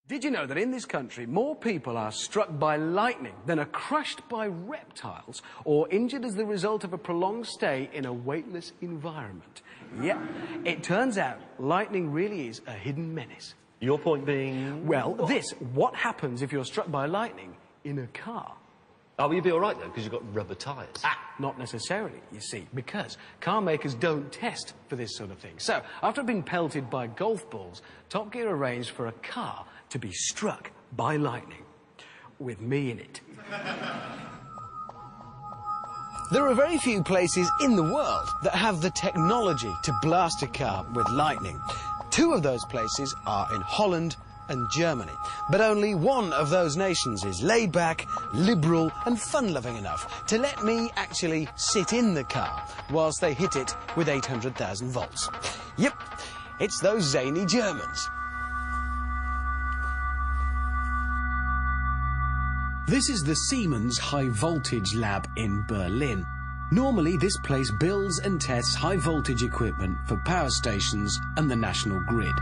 Did you know that in this country, more people are struck by lightning than are crushed by reptiles or injured as the result of a prolonged stay in a weightless environment? Yep, it turns out lightning really is a hidden menace. Your point being? Well, what happens if you're struck by lightning in a car? Oh, you'd be all right, though, because you've got rubber tyres. Not necessarily, you see, because car makers don't test for this sort of thing. So, after being pelted by golf balls, Top Gear arranged for a car to be struck by lightning, with me in it. There are very few places in the world that have the technology to blast a car with lightning. Two of those places are in Holland and Germany. But only one of those nations is laid back, liberal and fun-loving enough to let me actually sit in the car whilst they hit it with 800,000 volts. Yep, it's those zany Germans. This is the Siemens High Voltage Lab in Berlin. Normally, this place builds and tests high voltage equipment for power stations and the national grid.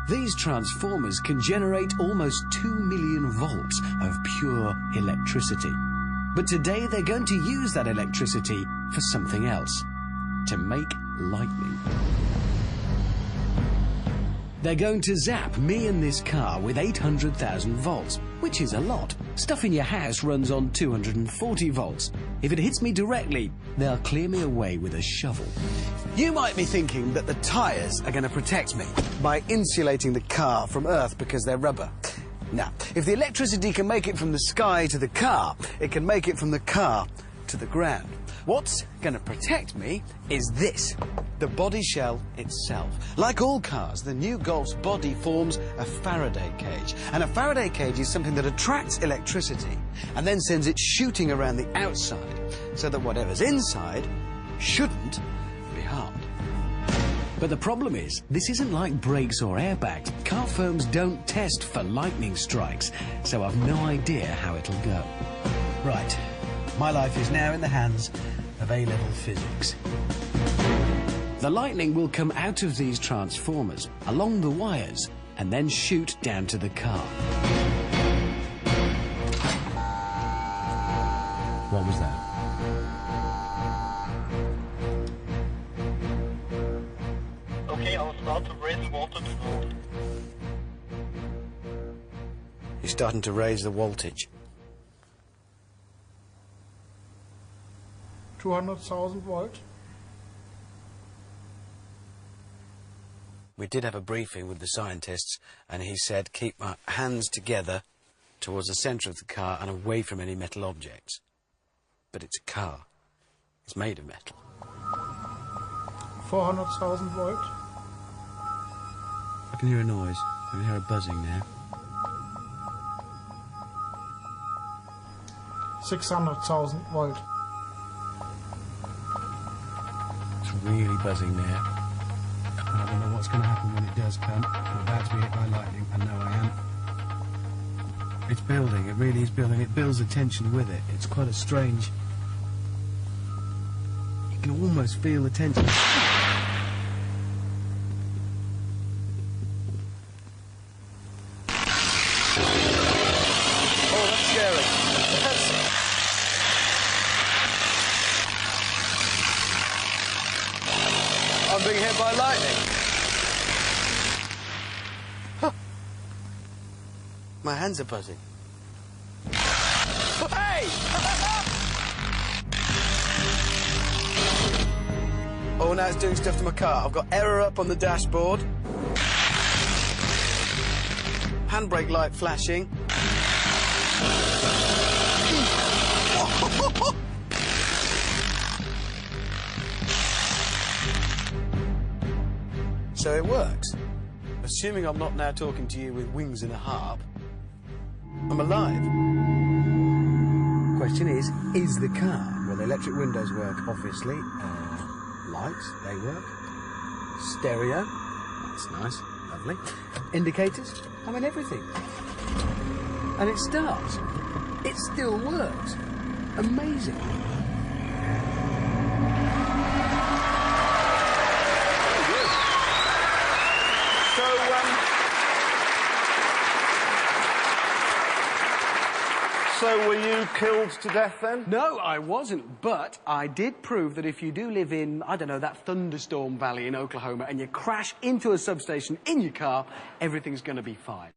These transformers can generate almost 2 million volts of pure electricity. But today they're going to use that electricity for something else, to make lightning. They're going to zap me and this car with 800,000 volts, which is a lot. Stuff in your house runs on 240 volts. If it hits me directly, they'll clear me away with a shovel. You might be thinking that the tyres are going to protect me by insulating the car from Earth because they're rubber. Now, if the electricity can make it from the sky to the car, it can make it from the car to the ground. What's going to protect me is this, the body shell itself. Like all cars, the new Golf's body forms a Faraday cage. And a Faraday cage is something that attracts electricity and then sends it shooting around the outside so that whatever's inside shouldn't be harmed. But the problem is, this isn't like brakes or airbags. Car firms don't test for lightning strikes, so I've no idea how it'll go. Right. My life is now in the hands of A-level physics. The lightning will come out of these transformers, along the wires, and then shoot down to the car. What was that? Okay, I'll start to raise the voltage now. You're starting to raise the voltage. 200,000 volt. We did have a briefing with the scientists, and he said keep my hands together towards the centre of the car and away from any metal objects. But it's a car. It's made of metal. 400,000 volt. I can hear a noise. I can hear a buzzing now. 600,000 volt. It's really buzzing now. I don't know what's going to happen when it does come. I'm about to be hit by lightning. I know I am. It's building. It really is building. It builds the tension with it. It's quite a strange... You can almost feel the tension. Oh, that's scary. I'm being hit by lightning. Huh. My hands are buzzing. Hey! Oh, now it's doing stuff to my car. I've got error up on the dashboard. Handbrake light flashing. So it works. Assuming I'm not now talking to you with wings and a harp, I'm alive. Question is the car? Well, the electric windows work, obviously. Lights, they work. Stereo, that's nice, lovely. Indicators, I mean everything. And it starts. It still works. Amazing. So, So were you killed to death then? No, I wasn't, but I did prove that if you do live in, I don't know, that thunderstorm valley in Oklahoma and you crash into a substation in your car, everything's going to be fine.